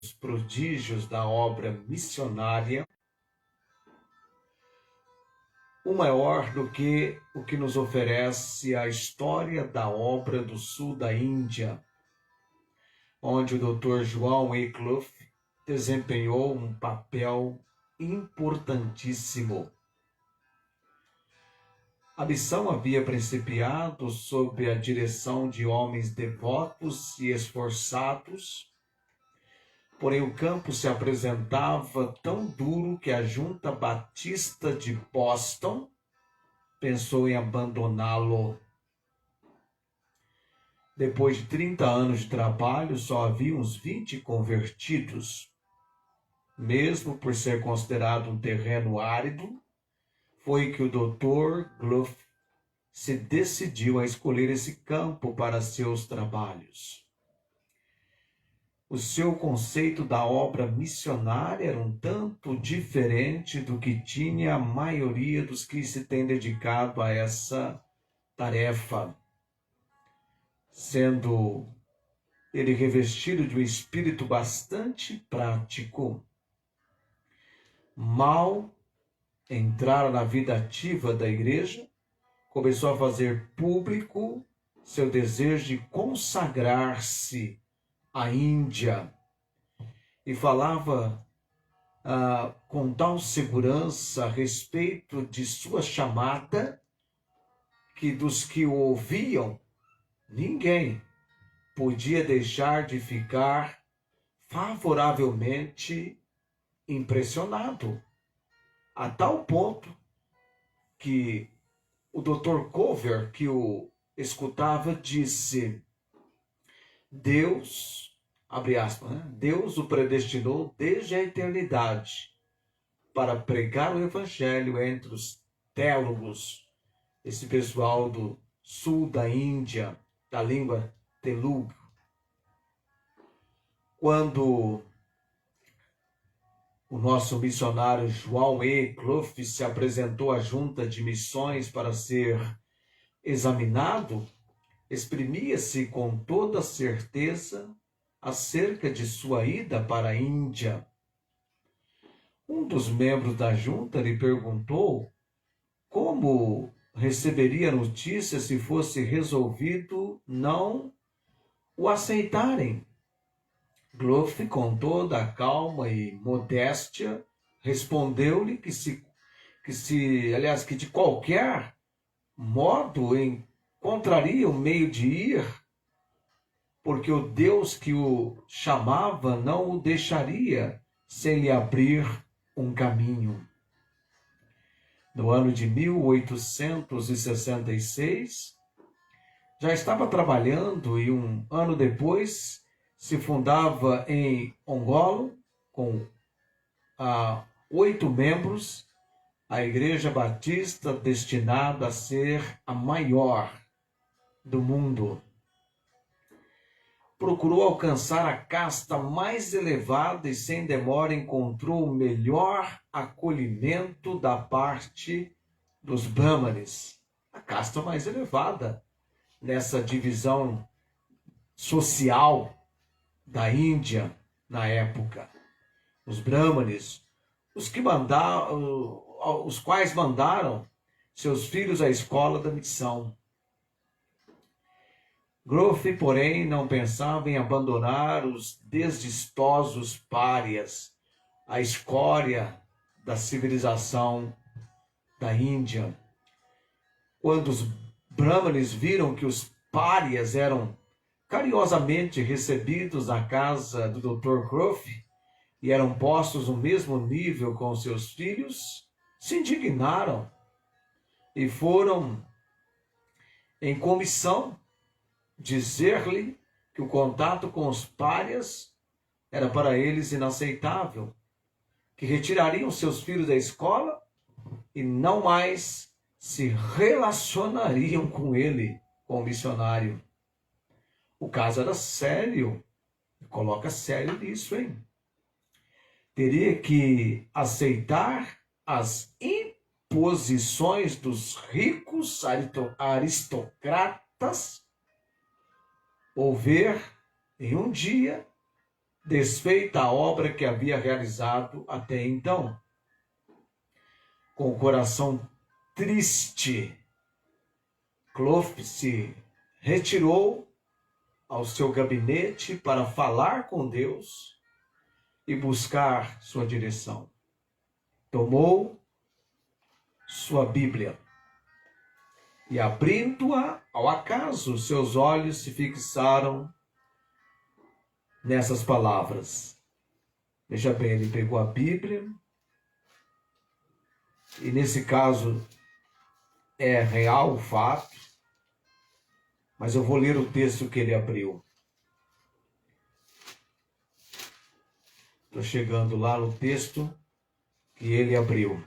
os prodígios da obra missionária, o maior do que o que nos oferece a história da obra do sul da Índia, onde o Dr. João Wycliffe desempenhou um papel importantíssimo. A missão havia principiado sob a direção de homens devotos e esforçados, porém o campo se apresentava tão duro que a Junta Batista de Boston pensou em abandoná-lo. Depois de 30 anos de trabalho, só havia uns 20 convertidos. Mesmo por ser considerado um terreno árido, foi que o Dr. Gluff se decidiu a escolher esse campo para seus trabalhos. O seu conceito da obra missionária era um tanto diferente do que tinha a maioria dos que se têm dedicado a essa tarefa, sendo ele revestido de um espírito bastante prático. Mal entrar na vida ativa da igreja, começou a fazer público seu desejo de consagrar-se à Índia e falava com tal segurança a respeito de sua chamada que dos que o ouviam, ninguém podia deixar de ficar favoravelmente impressionado, a tal ponto que o Dr. Cover, que o escutava, disse: Deus, abre aspas, né? Deus o predestinou desde a eternidade para pregar o evangelho entre os teólogos, esse pessoal do sul da Índia, da língua telugu. Quando o nosso missionário João Wycliffe se apresentou à junta de missões para ser examinado, exprimia-se com toda certeza acerca de sua ida para a Índia. Um dos membros da junta lhe perguntou como receberia a notícia se fosse resolvido não o aceitarem. Gluff, com toda a calma e modéstia, respondeu-lhe que de qualquer modo encontraria o meio de ir, porque o Deus que o chamava não o deixaria sem lhe abrir um caminho. No ano de 1866, já estava trabalhando e um ano depois se fundava em Ongolo, com 8 membros, a Igreja Batista destinada a ser a maior do mundo. Procurou alcançar a casta mais elevada e sem demora encontrou o melhor acolhimento da parte dos Brahmanes, a casta mais elevada nessa divisão social da Índia na época. Os Brahmanes, os quais mandaram seus filhos à escola da missão. Gluff, porém, não pensava em abandonar os desvistosos párias, a escória da civilização da Índia. Quando os Brahmanes viram que os párias eram carinhosamente recebidos na casa do Dr. Gluff e eram postos no mesmo nível com seus filhos, se indignaram e foram em comissão dizer-lhe que o contato com os párias era para eles inaceitável, que retirariam seus filhos da escola e não mais se relacionariam com ele, com o missionário. O caso era sério. Coloca sério nisso, hein? Teria que aceitar as imposições dos ricos aristocratas ou ver em um dia desfeita a obra que havia realizado até então. Com o coração triste, Clough se retirou ao seu gabinete para falar com Deus e buscar sua direção. Tomou sua Bíblia e, abrindo-a ao acaso, seus olhos se fixaram nessas palavras. Veja bem, ele pegou a Bíblia, e nesse caso é real o fato, mas eu vou ler o texto que ele abriu. Estou chegando lá no texto que ele abriu.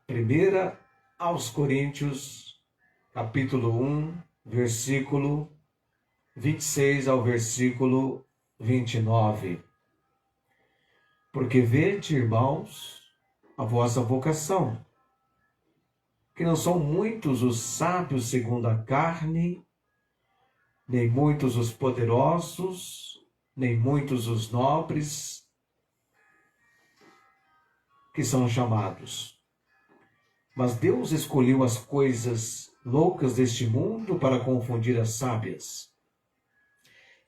1 aos Coríntios, capítulo 1, versículo 26 ao versículo 29. Porque vede, irmãos, a vossa vocação, que não são muitos os sábios segundo a carne, nem muitos os poderosos, nem muitos os nobres, que são chamados. Mas Deus escolheu as coisas loucas deste mundo para confundir as sábias.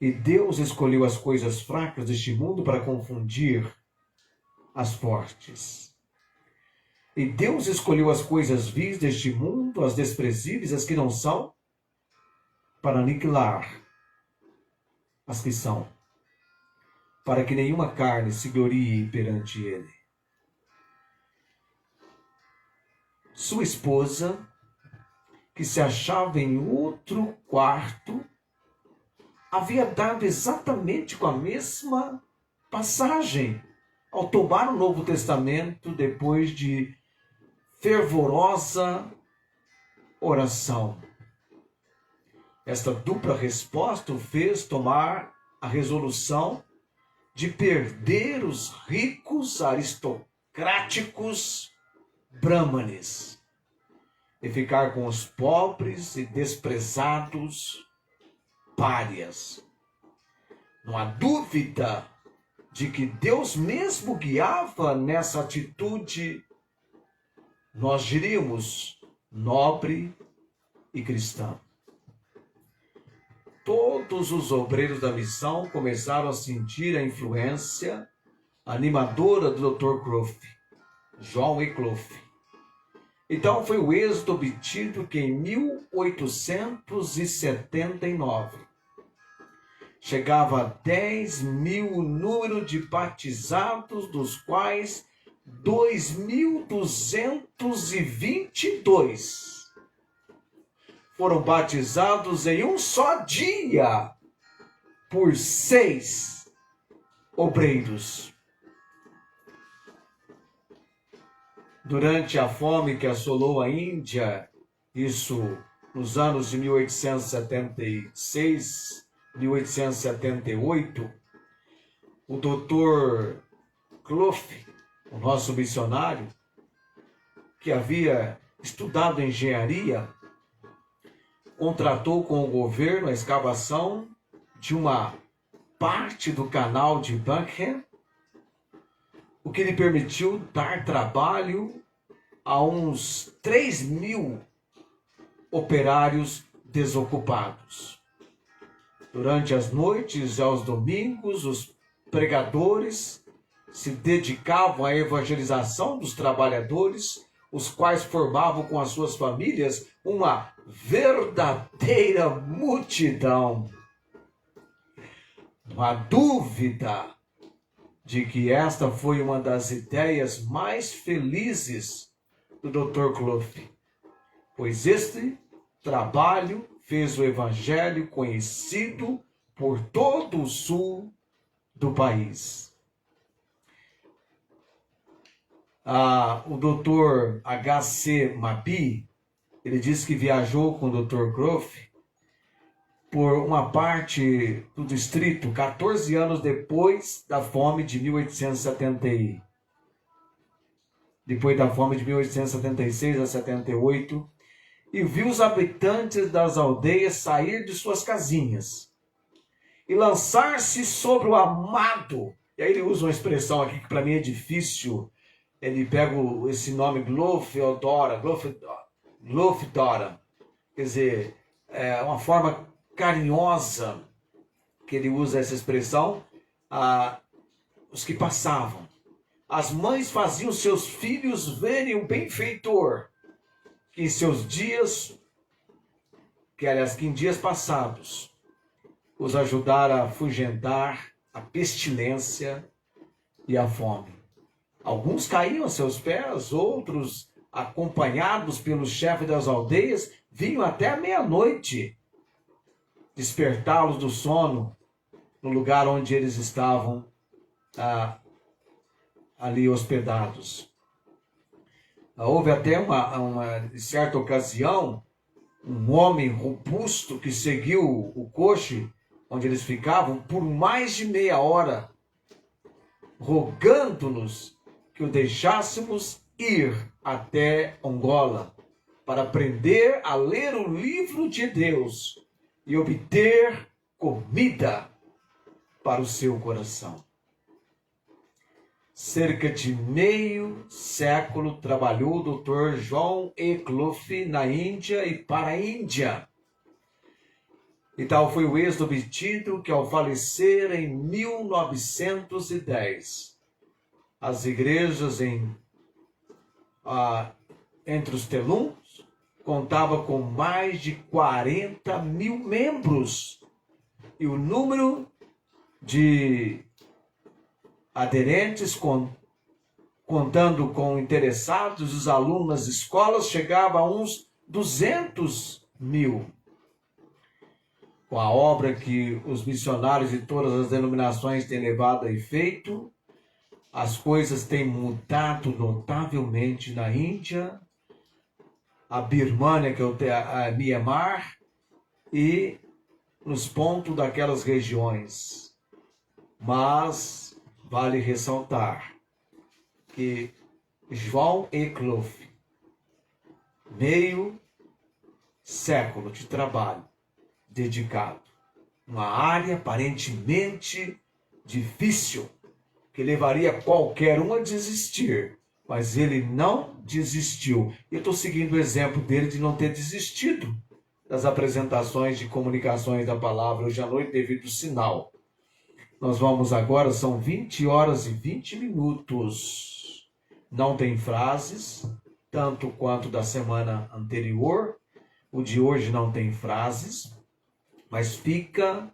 E Deus escolheu as coisas fracas deste mundo para confundir as fortes. E Deus escolheu as coisas vis deste mundo, as desprezíveis, as que não são, para aniquilar as que são, para que nenhuma carne se glorie perante ele. Sua esposa, que se achava em outro quarto, havia dado exatamente com a mesma passagem ao tomar o Novo Testamento depois de fervorosa oração. Esta dupla resposta o fez tomar a resolução de perder os ricos aristocráticos brahmanes e ficar com os pobres e desprezados párias. Não há dúvida de que Deus mesmo guiava nessa atitude, nós diríamos, nobre e cristã. Todos os obreiros da missão começaram a sentir a influência animadora do Dr. Clough, John E. Clough. Então foi o êxito obtido que em 1879 chegava a 10.000 o número de batizados, dos quais 2.222 foram batizados em um só dia por 6 obreiros. Durante a fome que assolou a Índia, isso nos anos de 1876, 1878, o Dr. Clough, o nosso missionário, que havia estudado engenharia, contratou com o governo a escavação de uma parte do canal de Buckingham, o que lhe permitiu dar trabalho a uns 3.000 operários desocupados. Durante as noites e aos domingos, os pregadores se dedicavam à evangelização dos trabalhadores, os quais formavam com as suas famílias uma verdadeira multidão. Não há dúvida de que esta foi uma das ideias mais felizes do Dr. Clough, pois este trabalho fez o evangelho conhecido por todo o sul do país. O Dr. H.C. Mabi, ele disse que viajou com o Dr. Clough por uma parte do distrito 14 anos depois da fome de 1870, depois da fome de 1876 a 78, e viu os habitantes das aldeias sair de suas casinhas e lançar-se sobre o amado. E aí ele usa uma expressão aqui que para mim é difícil. Ele pega esse nome Glofeodora, quer dizer, é uma forma carinhosa que ele usa essa expressão, os que passavam. As mães faziam seus filhos verem o benfeitor, que em seus dias, que em dias passados, os ajudara a afugentar a pestilência e a fome. Alguns caíam a seus pés, outros, acompanhados pelo chefe das aldeias, vinham até a meia-noite despertá-los do sono no lugar onde eles estavam ali hospedados. Houve até uma certa ocasião, um homem robusto que seguiu o coche onde eles ficavam por mais de meia hora, rogando-nos que o deixássemos ir até Angola para aprender a ler o livro de Deus e obter comida para o seu coração. Cerca de meio século trabalhou o Dr. John Eckloff na Índia e para a Índia. E tal foi o êxito obtido que, ao falecer em 1910, as igrejas entre os Teluns contava com mais de 40 mil membros. E o número de aderentes, contando com interessados, os alunos nas escolas, chegava a uns 200 mil. Com a obra que os missionários de todas as denominações têm levado a efeito, as coisas têm mudado notavelmente na Índia, a Birmânia, que é a Myanmar, e nos pontos daquelas regiões. Mas vale ressaltar que John Eckloff, meio século de trabalho dedicado, uma área aparentemente difícil, que levaria qualquer um a desistir, mas ele não desistiu. Eu estou seguindo o exemplo dele de não ter desistido das apresentações de comunicações da palavra hoje à noite devido ao sinal. Nós vamos agora, são 20 horas e 20 minutos. Não tem frases, tanto quanto da semana anterior. O de hoje não tem frases, mas fica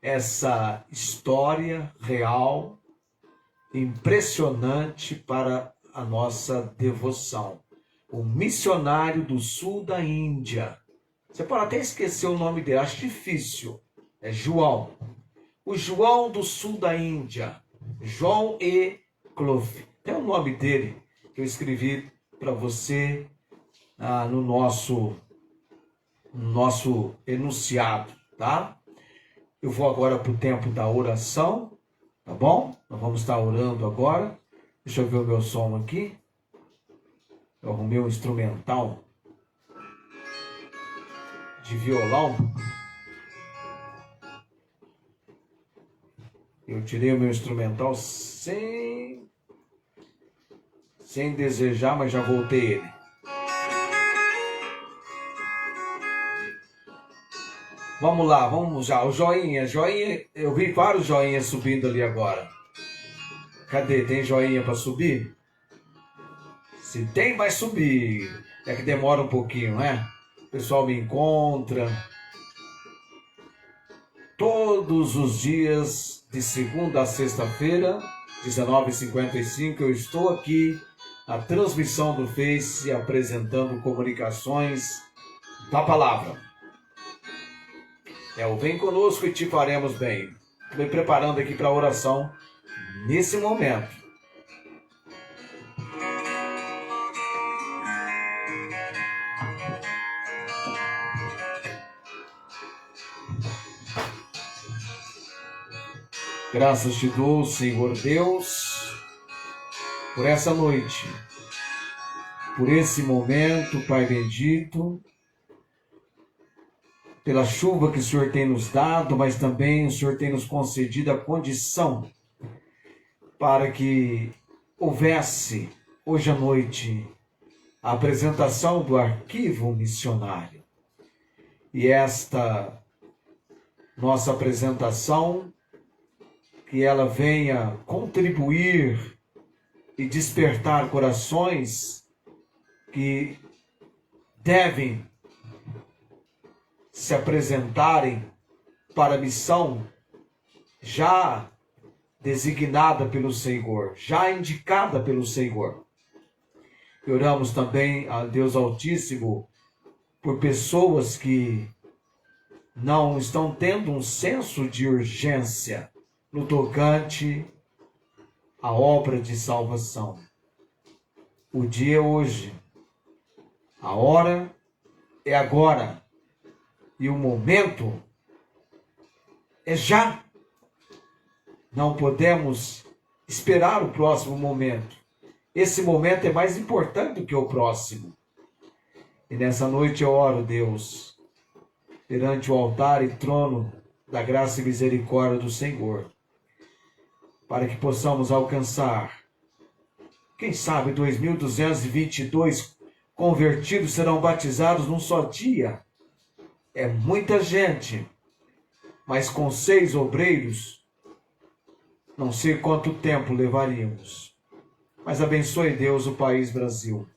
essa história real, impressionante para a nossa devoção. O missionário do sul da Índia. Você pode até esquecer o nome dele, acho difícil. É João. O João do sul da Índia. John Eckloff. Tem o nome dele que eu escrevi para você no nosso enunciado, tá? Eu vou agora para o tempo da oração, tá bom? Nós vamos estar orando agora. Deixa eu ver o meu som aqui. Eu arrumei um instrumental de violão. Eu tirei o meu instrumental sem desejar, mas já voltei ele. Vamos lá, vamos já. O joinha, eu vi vários joinhas subindo ali agora. Cadê? Tem joinha para subir? Se tem, vai subir. É que demora um pouquinho, né? O pessoal me encontra todos os dias, de segunda a sexta-feira, 19h55, eu estou aqui na transmissão do Face, apresentando comunicações da palavra. O Vem Conosco e Te Faremos Bem. Estou me preparando aqui para a oração nesse momento. Graças te dou, Senhor Deus, por essa noite, por esse momento, Pai bendito, pela chuva que o Senhor tem nos dado, mas também o Senhor tem nos concedido a condição para que houvesse hoje à noite a apresentação do arquivo missionário. E esta nossa apresentação, que ela venha contribuir e despertar corações que devem se apresentarem para a missão já designada pelo Senhor, já indicada pelo Senhor. E oramos também a Deus Altíssimo por pessoas que não estão tendo um senso de urgência no tocante à obra de salvação. O dia é hoje, a hora é agora e o momento é já. Não podemos esperar o próximo momento. Esse momento é mais importante do que o próximo. E nessa noite eu oro, Deus, perante o altar e trono da graça e misericórdia do Senhor, para que possamos alcançar, quem sabe 2.222 convertidos serão batizados num só dia. É muita gente, mas com 6 obreiros, não sei quanto tempo levaríamos. Mas abençoe Deus o país Brasil.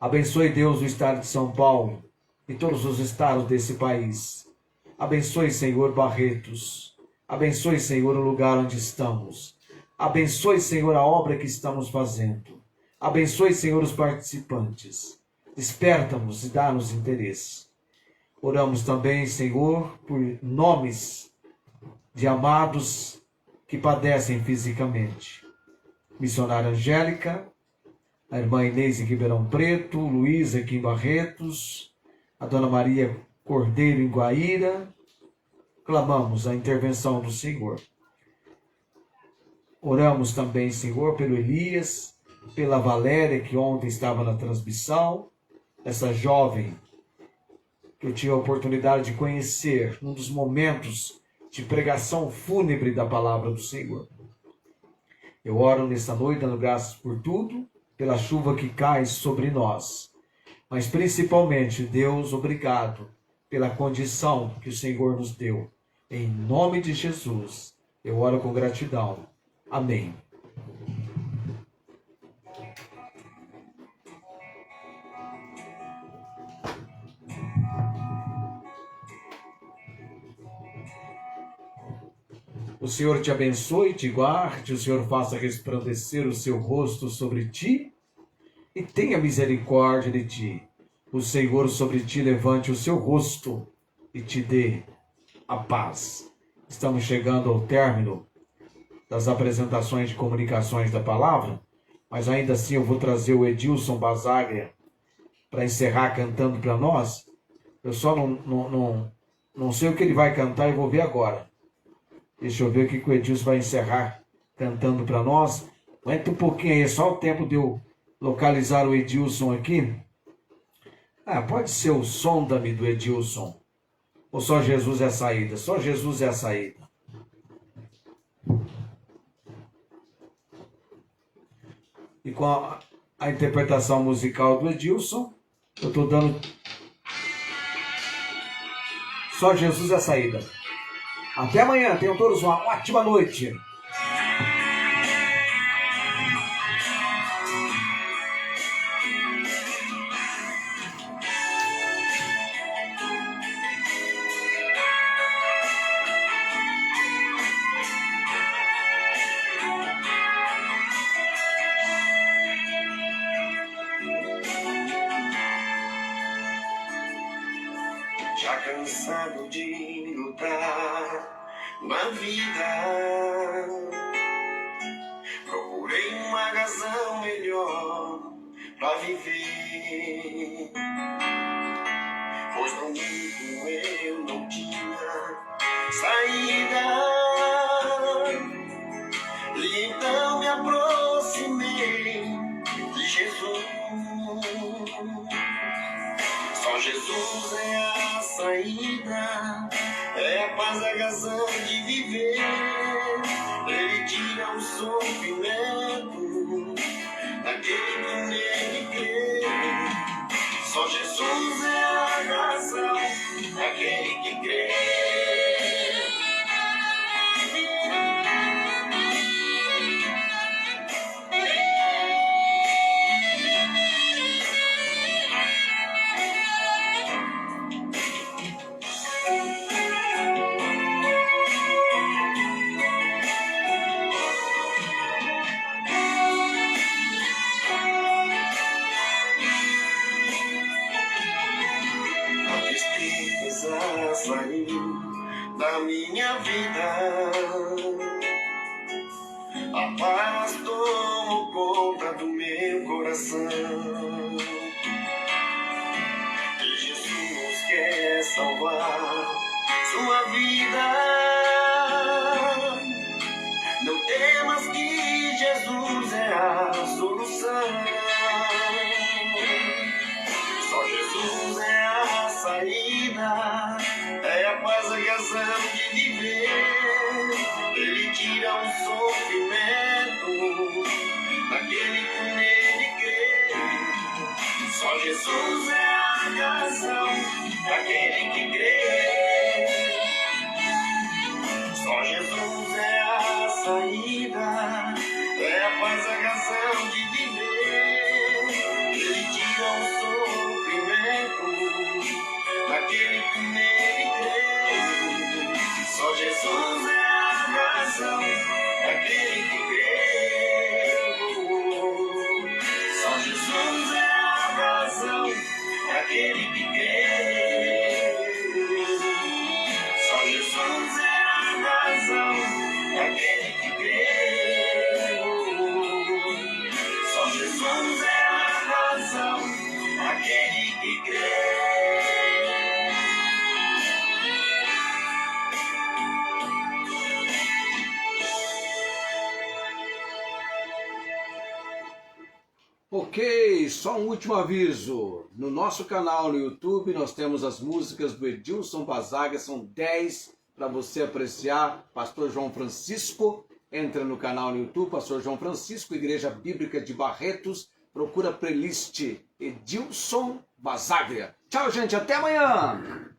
Abençoe Deus o estado de São Paulo e todos os estados desse país. Abençoe, Senhor, Barretos. Abençoe, Senhor, o lugar onde estamos. Abençoe, Senhor, a obra que estamos fazendo. Abençoe, Senhor, os participantes. Desperta-nos e dá-nos interesse. Oramos também, Senhor, por nomes de amados que padecem fisicamente. Missionária Angélica, a irmã Inês em Ribeirão Preto, Luísa aqui em Barretos, a Dona Maria Cordeiro em Guaíra. Clamamos a intervenção do Senhor. Oramos também, Senhor, pelo Elias, pela Valéria, que ontem estava na transmissão, essa jovem que eu tive a oportunidade de conhecer num dos momentos de pregação fúnebre da palavra do Senhor. Eu oro nesta noite, dando graças por tudo, pela chuva que cai sobre nós. Mas principalmente, Deus, obrigado pela condição que o Senhor nos deu. Em nome de Jesus, eu oro com gratidão. Amém. O Senhor te abençoe e te guarde, o Senhor faça resplandecer o seu rosto sobre ti e tenha misericórdia de ti. O Senhor sobre ti levante o seu rosto e te dê a paz. Estamos chegando ao término das apresentações de comunicações da palavra, mas ainda assim eu vou trazer o Edilson Basaglia para encerrar cantando para nós. Eu só não sei o que ele vai cantar e vou ver agora. Deixa eu ver o que o Edilson vai encerrar cantando para nós. Aguenta um pouquinho aí, é só o tempo de eu localizar o Edilson aqui. Pode ser o Sonda-me do Edilson. Ou só Jesus é a saída? Só Jesus é a saída. E com a interpretação musical do Edilson, eu estou dando... Só Jesus é a saída. Até amanhã, tenham todos uma ótima noite. Já cansado de lutar na vida, procurei uma razão melhor pra viver, pois no mundo eu não tinha saída, e então me aproximei de Jesus. Só Jesus é a saída, é a paz, a razão de viver. Ele tira o sofrimento daquele que nele crê. Só Jesus é a razão daquele que crê. Saiu da minha vida, a paz tomou conta do meu coração. E Jesus quer salvar sua vida. Não temas que Jesus é a solução. Só Jesus é a saída, é a paz, a razão de viver. Ele tira o sofrimento daquele que nele crê. Só Jesus é a razão daquele que crê. Só Jesus é a saída, é a paz, a razão de viver. Ele tira o sofrimento daquele que nele crê. Só Jesus é a razão daquele que crê. Só Jesus é a razão daquele que crê. Só Jesus é a razão daquele que crê. Só Jesus é a razão daquele que crê. Ok, só um último aviso. No nosso canal no YouTube nós temos as músicas do Edilson Bazaga, são 10 para você apreciar. Pastor João Francisco, entra no canal no YouTube, Pastor João Francisco, Igreja Bíblica de Barretos, procura a playlist Edilson Bazaga. Tchau, gente, até amanhã!